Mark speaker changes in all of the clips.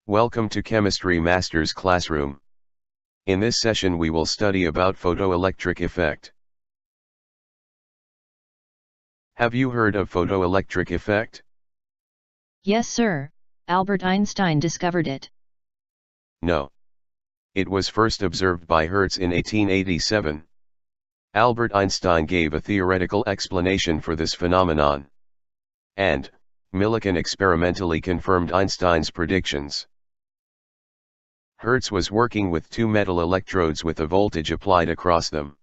Speaker 1: Welcome to Chemistry Master's Classroom. In this session we will study about photoelectric effect. Have you heard of photoelectric effect?
Speaker 2: Yes, sir. Albert Einstein discovered it.
Speaker 1: No. It was first observed by Hertz in 1887. Albert Einstein gave a theoretical explanation for this phenomenon. And Millikan experimentally confirmed Einstein's predictions. Hertz was working with two metal electrodes with a voltage applied across them.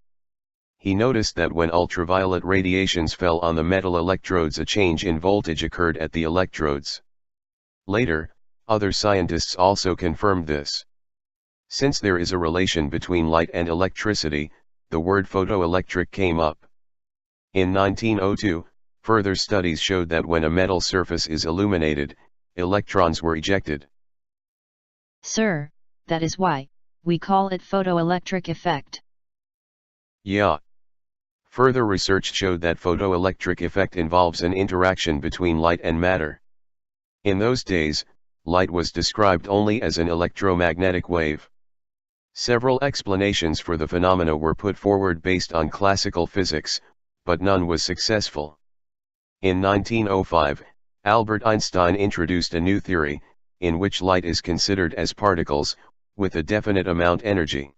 Speaker 1: He noticed that when ultraviolet radiations fell on the metal electrodes, a change in voltage occurred at the electrodes. Later, other scientists also confirmed this. Since there is a relation between light and electricity, the word photoelectric came up. In 1902, further studies showed that when a metal surface is illuminated, electrons were ejected.
Speaker 2: Sir, that is why we call it photoelectric effect.
Speaker 1: Yeah. Further research showed that photoelectric effect involves an interaction between light and matter. In those days, light was described only as an electromagnetic wave. Several explanations for the phenomena were put forward based on classical physics, but none was successful. In 1905, Albert Einstein introduced a new theory, in which light is considered as particles, with a definite amount energy.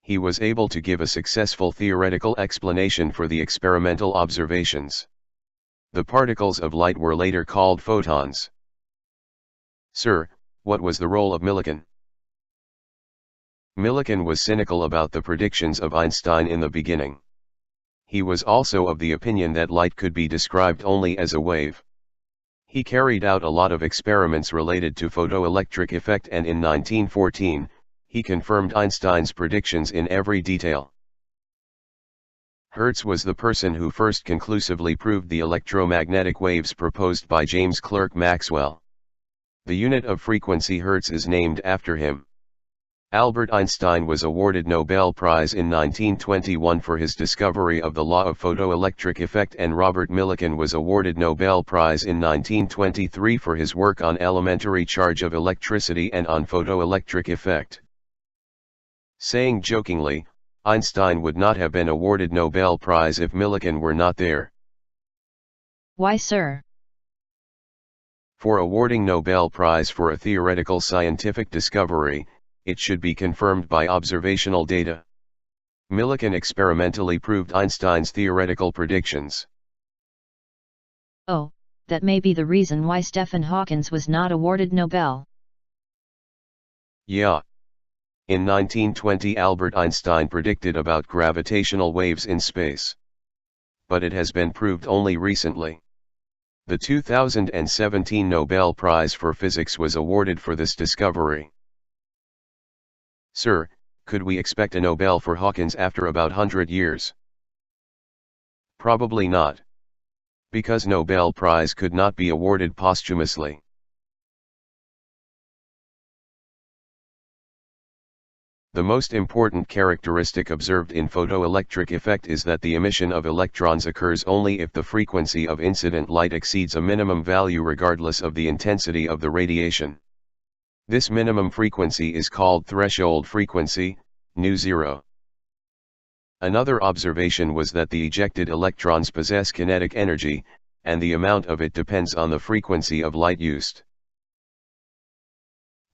Speaker 1: He was able to give a successful theoretical explanation for the experimental observations. The particles of light were later called photons. Sir, what was the role of Millikan? Millikan was cynical about the predictions of Einstein in the beginning. He was also of the opinion that light could be described only as a wave. He carried out a lot of experiments related to photoelectric effect, and in 1914, he confirmed Einstein's predictions in every detail. Hertz was the person who first conclusively proved the electromagnetic waves proposed by James Clerk Maxwell. The unit of frequency Hertz is named after him. Albert Einstein was awarded Nobel Prize in 1921 for his discovery of the law of photoelectric effect, and Robert Millikan was awarded Nobel Prize in 1923 for his work on elementary charge of electricity and on photoelectric effect. Saying jokingly, Einstein would not have been awarded Nobel Prize if Millikan were not there.
Speaker 2: Why, sir?
Speaker 1: For awarding Nobel Prize for a theoretical scientific discovery, it should be confirmed by observational data. Millikan experimentally proved Einstein's theoretical predictions.
Speaker 2: Oh, that may be the reason why Stephen Hawking was not awarded Nobel.
Speaker 1: Yeah. In 1920 Albert Einstein predicted about gravitational waves in space. But it has been proved only recently. The 2017 Nobel Prize for Physics was awarded for this discovery. Sir, could we expect a Nobel for Hawking after about 100 years? Probably not. Because Nobel Prize could not be awarded posthumously. The most important characteristic observed in photoelectric effect is that the emission of electrons occurs only if the frequency of incident light exceeds a minimum value regardless of the intensity of the radiation. This minimum frequency is called threshold frequency, nu-0. Another observation was that the ejected electrons possess kinetic energy, and the amount of it depends on the frequency of light used.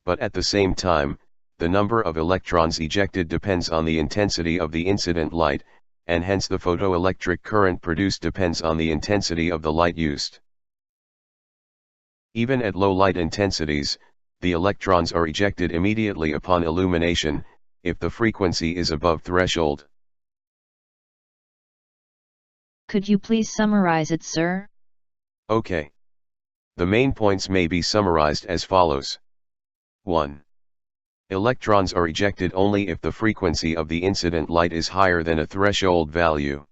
Speaker 1: But at the same time, the number of electrons ejected depends on the intensity of the incident light, and hence the photoelectric current produced depends on the intensity of the light used. Even at low light intensities, the electrons are ejected immediately upon illumination, if the frequency is above threshold.
Speaker 2: Could you please summarize it, sir?
Speaker 1: Okay. The main points may be summarized as follows. 1. Electrons are ejected only if the frequency of the incident light is higher than a threshold value.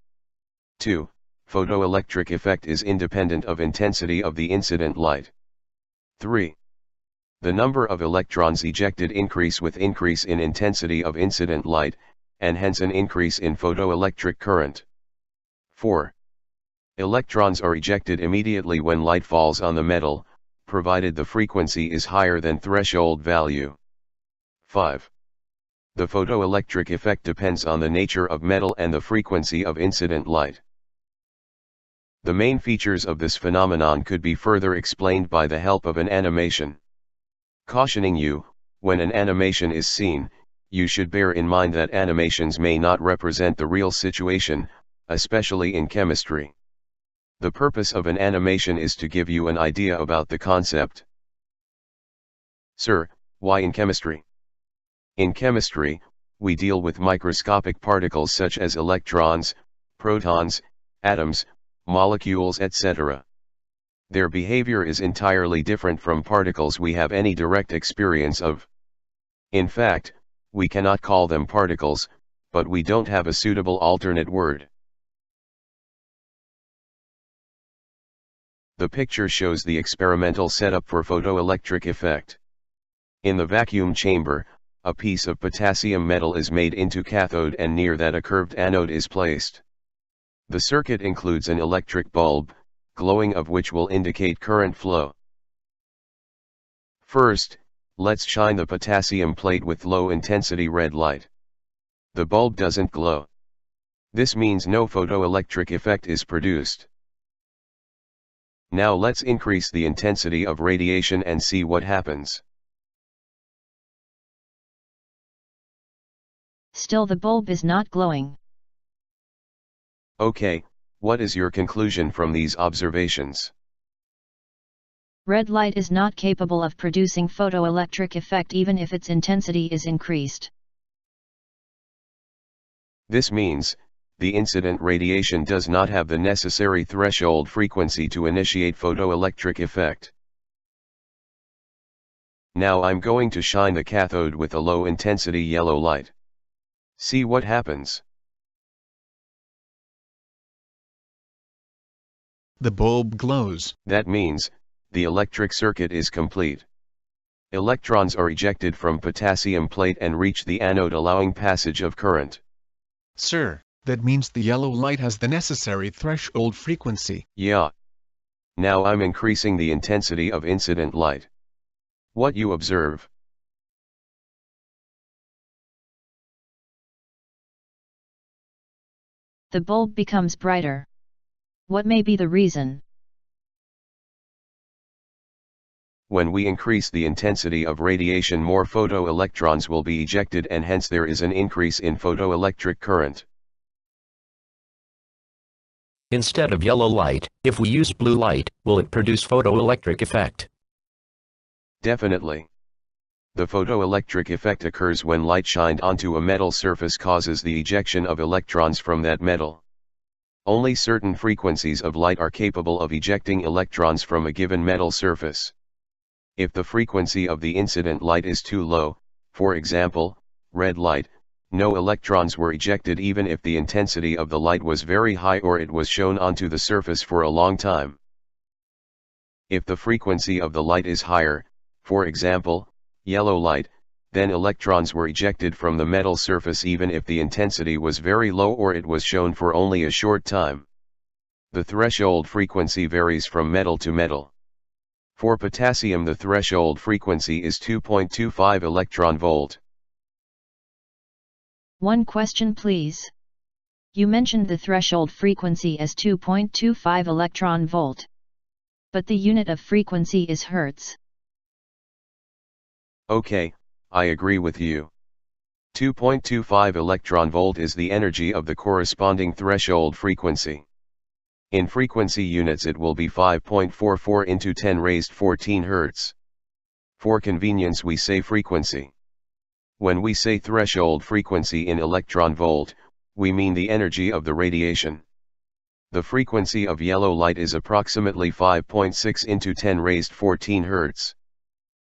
Speaker 1: 2. Photoelectric effect is independent of intensity of the incident light. 3. The number of electrons ejected increase with increase in intensity of incident light, and hence an increase in photoelectric current. 4. Electrons are ejected immediately when light falls on the metal, provided the frequency is higher than threshold value. 5. The photoelectric effect depends on the nature of metal and the frequency of incident light. The main features of this phenomenon could be further explained by the help of an animation. Cautioning you, when an animation is seen, you should bear in mind that animations may not represent the real situation, especially in chemistry. The purpose of an animation is to give you an idea about the concept. Sir, why in chemistry? In chemistry, we deal with microscopic particles such as electrons, protons, atoms, molecules, etc. Their behavior is entirely different from particles we have any direct experience of. In fact, we cannot call them particles, but we don't have a suitable alternate word. The picture shows the experimental setup for photoelectric effect. In the vacuum chamber, a piece of potassium metal is made into cathode and near that a curved anode is placed. The circuit includes an electric bulb, glowing of which will indicate current flow. First, let's shine the potassium plate with low-intensity red light. The bulb doesn't glow. This means no photoelectric effect is produced. Now let's increase the intensity of radiation and see what happens.
Speaker 2: Still the bulb is not glowing.
Speaker 1: Okay, what is your conclusion from these observations?
Speaker 2: Red light is not capable of producing photoelectric effect even if its intensity is increased.
Speaker 1: This means, the incident radiation does not have the necessary threshold frequency to initiate photoelectric effect. Now I'm going to shine the cathode with a low-intensity yellow light. See what happens.
Speaker 3: The bulb glows.
Speaker 1: That means, the electric circuit is complete. Electrons are ejected from potassium plate and reach the anode, allowing passage of current.
Speaker 3: Sir, that means the yellow light has the necessary threshold frequency.
Speaker 1: Yeah. Now I'm increasing the intensity of incident light. What you observe?
Speaker 2: The bulb becomes brighter. What may be the reason?
Speaker 1: When we increase the intensity of radiation, more photoelectrons will be ejected and hence there is an increase in photoelectric current.
Speaker 4: Instead of yellow light, if we use blue light, will it produce photoelectric effect?
Speaker 1: Definitely. The photoelectric effect occurs when light shined onto a metal surface causes the ejection of electrons from that metal. Only certain frequencies of light are capable of ejecting electrons from a given metal surface. If the frequency of the incident light is too low, for example, red light, no electrons were ejected even if the intensity of the light was very high or it was shown onto the surface for a long time. If the frequency of the light is higher, for example, yellow light, then electrons were ejected from the metal surface even if the intensity was very low or it was shown for only a short time. The threshold frequency varies from metal to metal. For potassium, the threshold frequency is 2.25 electron volt.
Speaker 2: One question please. You mentioned the threshold frequency as 2.25 electron volt. But the unit of frequency is hertz.
Speaker 1: Okay, I agree with you. 2.25 electron volt is the energy of the corresponding threshold frequency. In frequency units it will be 5.44 into 10 raised 14 Hz. For convenience we say frequency. When we say threshold frequency in electron volt, we mean the energy of the radiation. The frequency of yellow light is approximately 5.6 into 10 raised 14 Hz.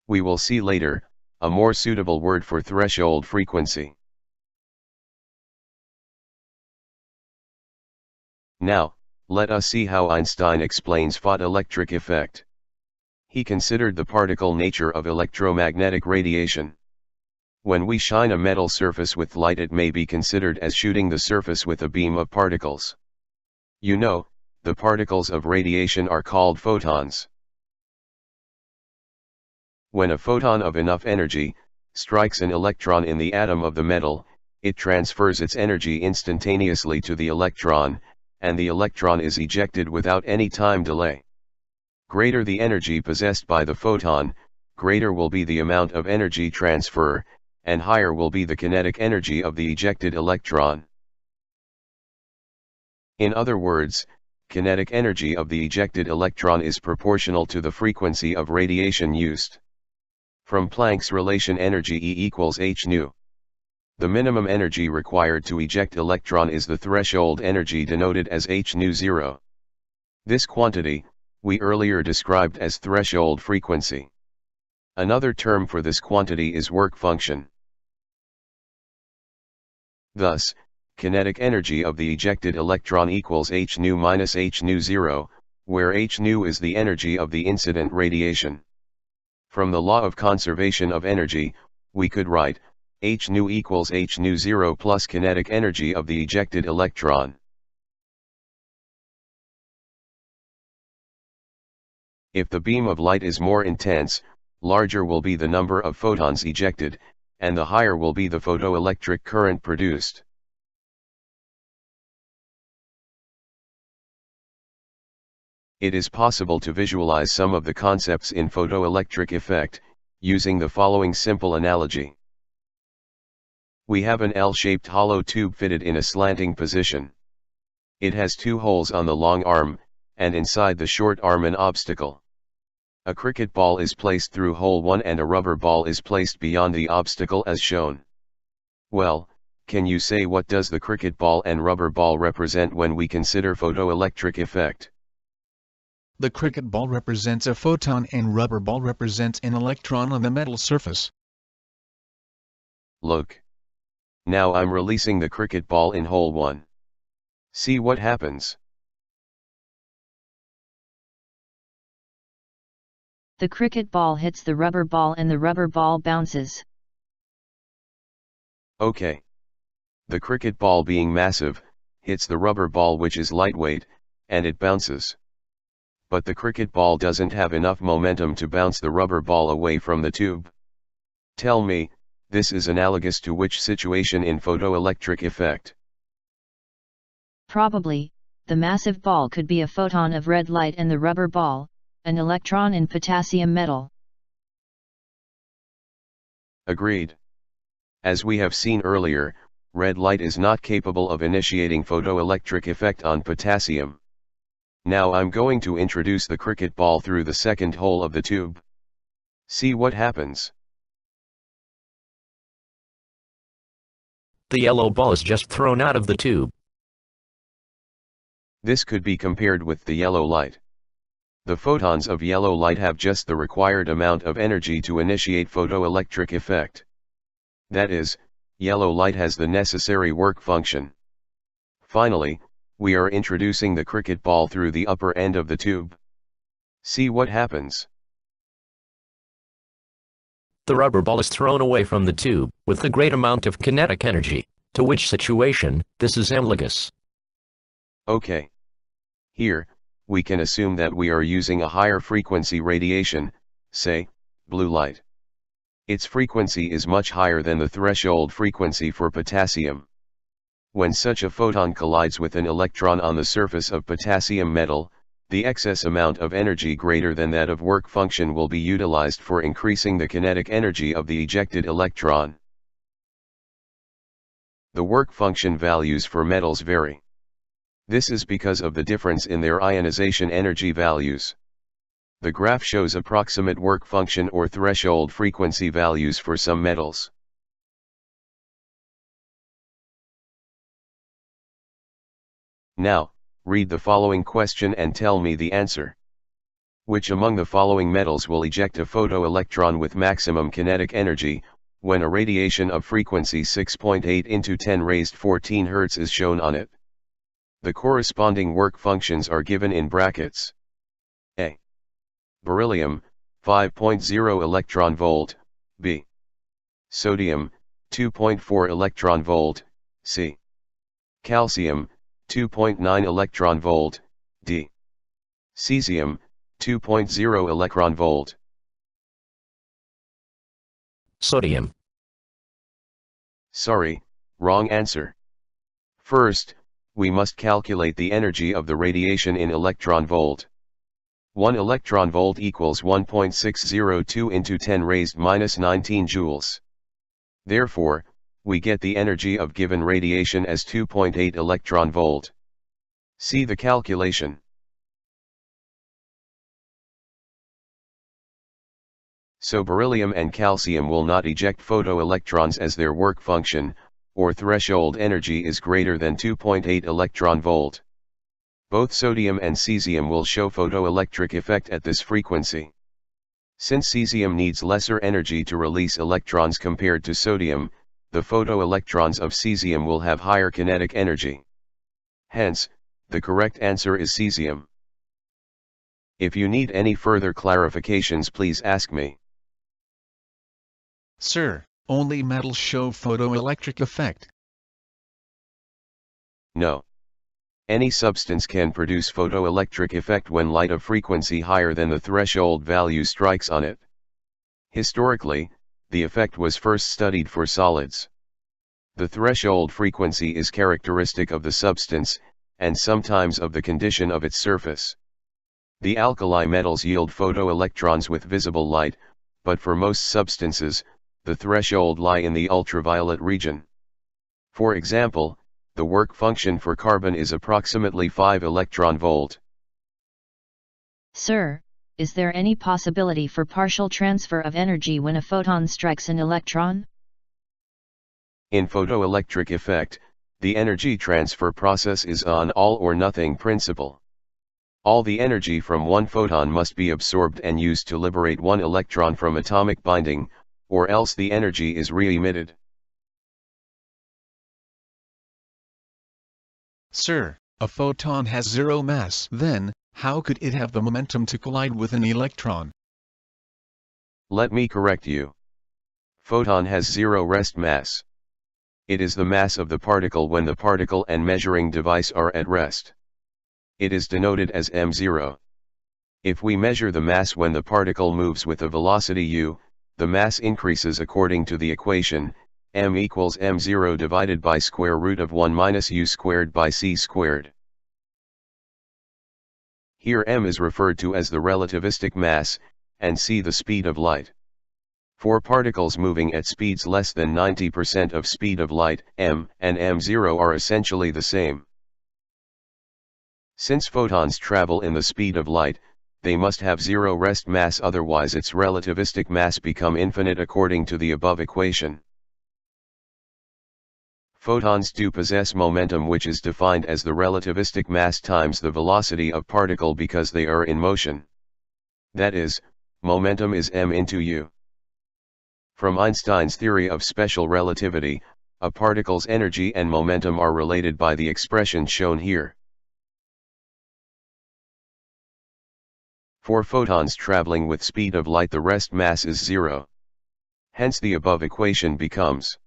Speaker 1: We will see later, a more suitable word for threshold frequency. Now, let us see how Einstein explains photoelectric effect. He considered the particle nature of electromagnetic radiation. When we shine a metal surface with light, it may be considered as shooting the surface with a beam of particles. You know, the particles of radiation are called photons. When a photon of enough energy strikes an electron in the atom of the metal, it transfers its energy instantaneously to the electron, and the electron is ejected without any time delay. Greater the energy possessed by the photon, greater will be the amount of energy transfer, and higher will be the kinetic energy of the ejected electron. In other words, kinetic energy of the ejected electron is proportional to the frequency of radiation used. From Planck's relation, energy E equals h nu. The minimum energy required to eject electron is the threshold energy denoted as h nu 0. This quantity, we earlier described as threshold frequency. Another term for this quantity is work function. Thus, kinetic energy of the ejected electron equals h nu minus h nu 0, where h nu is the energy of the incident radiation. From the law of conservation of energy, we could write h nu equals h nu 0 plus kinetic energy of the ejected electron. If the beam of light is more intense, larger will be the number of photons ejected, and the higher will be the photoelectric current produced. It is possible to visualize some of the concepts in photoelectric effect, using the following simple analogy. We have an L-shaped hollow tube fitted in a slanting position. It has two holes on the long arm, and inside the short arm an obstacle. A cricket ball is placed through hole 1 and a rubber ball is placed beyond the obstacle as shown. Well, can you say what does the cricket ball and rubber ball represent when we consider photoelectric effect?
Speaker 3: The cricket ball represents a photon and rubber ball represents an electron on the metal surface.
Speaker 1: Look. Now I'm releasing the cricket ball in hole 1. See what happens.
Speaker 2: The cricket ball hits the rubber ball and the rubber ball bounces.
Speaker 1: Okay. The cricket ball, being massive, hits the rubber ball, which is lightweight, and it bounces. But the cricket ball doesn't have enough momentum to bounce the rubber ball away from the tube. Tell me, this is analogous to which situation in photoelectric effect?
Speaker 2: Probably, the massive ball could be a photon of red light and the rubber ball, an electron in potassium metal.
Speaker 1: Agreed. As we have seen earlier, red light is not capable of initiating photoelectric effect on potassium. Now I'm going to introduce the cricket ball through the second hole of the tube. See what happens.
Speaker 4: The yellow ball is just thrown out of the tube.
Speaker 1: This could be compared with the yellow light. The photons of yellow light have just the required amount of energy to initiate photoelectric effect. That is, yellow light has the necessary work function. Finally, we are introducing the cricket ball through the upper end of the tube. See what happens.
Speaker 4: The rubber ball is thrown away from the tube, with a great amount of kinetic energy, to which situation this is analogous.
Speaker 1: Okay. Here, we can assume that we are using a higher frequency radiation, say, blue light. Its frequency is much higher than the threshold frequency for potassium. When such a photon collides with an electron on the surface of potassium metal, the excess amount of energy greater than that of work function will be utilized for increasing the kinetic energy of the ejected electron. The work function values for metals vary. This is because of the difference in their ionization energy values. The graph shows approximate work function or threshold frequency values for some metals. Now, read the following question and tell me the answer. Which among the following metals will eject a photoelectron with maximum kinetic energy, when a radiation of frequency 6.8 × 10⁻14 Hz is shown on it? The corresponding work functions are given in brackets. A. Beryllium, 5.0 electron volt, B. Sodium, 2.4 electron volt, C. Calcium, 2.9 electron volt, D. Cesium, 2.0 electron volt.
Speaker 4: Sodium.
Speaker 1: Sorry, wrong answer. First, we must calculate the energy of the radiation in electron volt. 1 electron volt equals 1.602 into 10 raised minus 19 joules. Therefore, we get the energy of given radiation as 2.8 electron volt. See the calculation. So beryllium and calcium will not eject photoelectrons as their work function, or threshold energy is greater than 2.8 electron volt. Both sodium and cesium will show photoelectric effect at this frequency. Since cesium needs lesser energy to release electrons compared to sodium, the photoelectrons of cesium will have higher kinetic energy. Hence, the correct answer is cesium. If you need any further clarifications, please ask me.
Speaker 3: Sir, only metals show photoelectric effect.
Speaker 1: No. Any substance can produce photoelectric effect when light of frequency higher than the threshold value strikes on it. Historically, the effect was first studied for solids. The threshold frequency is characteristic of the substance, and sometimes of the condition of its surface. The alkali metals yield photoelectrons with visible light, but for most substances, the threshold lie in the ultraviolet region. For example, the work function for carbon is approximately 5 electron volt.
Speaker 2: Sir, is there any possibility for partial transfer of energy when a photon strikes an electron?
Speaker 1: In photoelectric effect, the energy transfer process is an all or nothing principle. All the energy from one photon must be absorbed and used to liberate one electron from atomic binding, or else the energy is re-emitted.
Speaker 3: Sir, a photon has zero mass. Then, how could it have the momentum to collide with an electron?
Speaker 1: Let me correct you. Photon has zero rest mass. It is the mass of the particle when the particle and measuring device are at rest. It is denoted as m0. If we measure the mass when the particle moves with a velocity u, the mass increases according to the equation, m equals m0 divided by square root of 1 minus u squared by c squared. Here m is referred to as the relativistic mass, and c the speed of light. For particles moving at speeds less than 90% of speed of light, m and m0 are essentially the same. Since photons travel in the speed of light, they must have zero rest mass, otherwise its relativistic mass become infinite according to the above equation. Photons do possess momentum, which is defined as the relativistic mass times the velocity of particle because they are in motion. That is, momentum is m into u. From Einstein's theory of special relativity, a particle's energy and momentum are related by the expression shown here. For photons traveling with speed of light, the rest mass is zero. Hence the above equation becomes.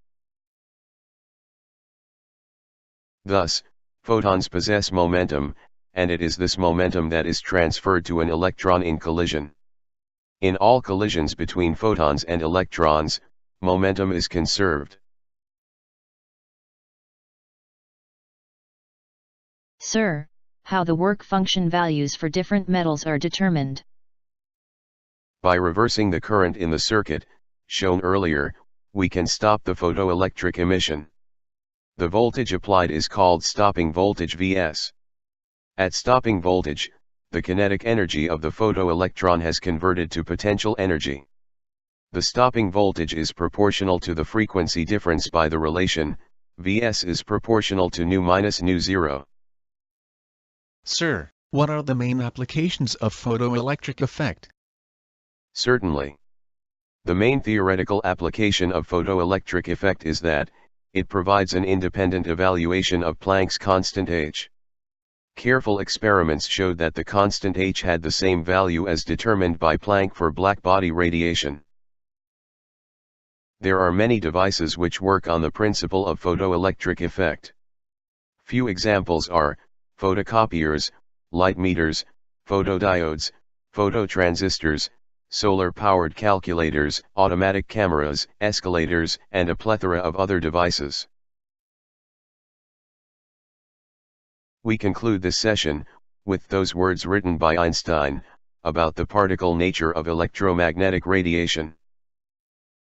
Speaker 1: Thus, photons possess momentum, and it is this momentum that is transferred to an electron in collision. In all collisions between photons and electrons, momentum is conserved.
Speaker 2: Sir, how the work function values for different metals are determined?
Speaker 1: By reversing the current in the circuit, shown earlier, we can stop the photoelectric emission. The voltage applied is called stopping voltage Vs. At stopping voltage, the kinetic energy of the photoelectron has converted to potential energy. The stopping voltage is proportional to the frequency difference by the relation, Vs is proportional to nu minus nu zero.
Speaker 3: Sir, what are the main applications of photoelectric effect?
Speaker 1: Certainly. The main theoretical application of photoelectric effect is that it provides an independent evaluation of Planck's constant h. Careful experiments showed that the constant h had the same value as determined by Planck for blackbody radiation. There are many devices which work on the principle of photoelectric effect. Few examples are photocopiers, light meters, photodiodes, phototransistors, solar-powered calculators, automatic cameras, escalators, and a plethora of other devices. We conclude this session with those words written by Einstein about the particle nature of electromagnetic radiation.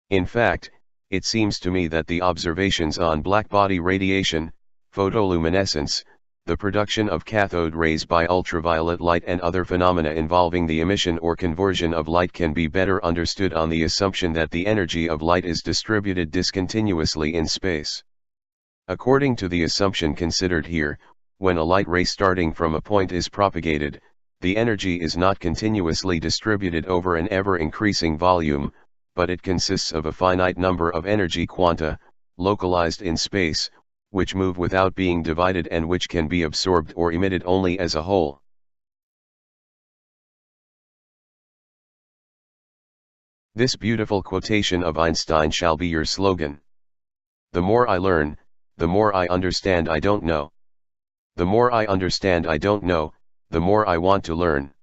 Speaker 1: In fact, it seems to me that the observations on blackbody radiation, photoluminescence, the production of cathode rays by ultraviolet light and other phenomena involving the emission or conversion of light can be better understood on the assumption that the energy of light is distributed discontinuously in space. According to the assumption considered here, when a light ray starting from a point is propagated, the energy is not continuously distributed over an ever-increasing volume, but it consists of a finite number of energy quanta, localized in space, which move without being divided and which can be absorbed or emitted only as a whole. This beautiful quotation of Einstein shall be your slogan. The more I learn, the more I understand I don't know. The more I understand I don't know, the more I want to learn.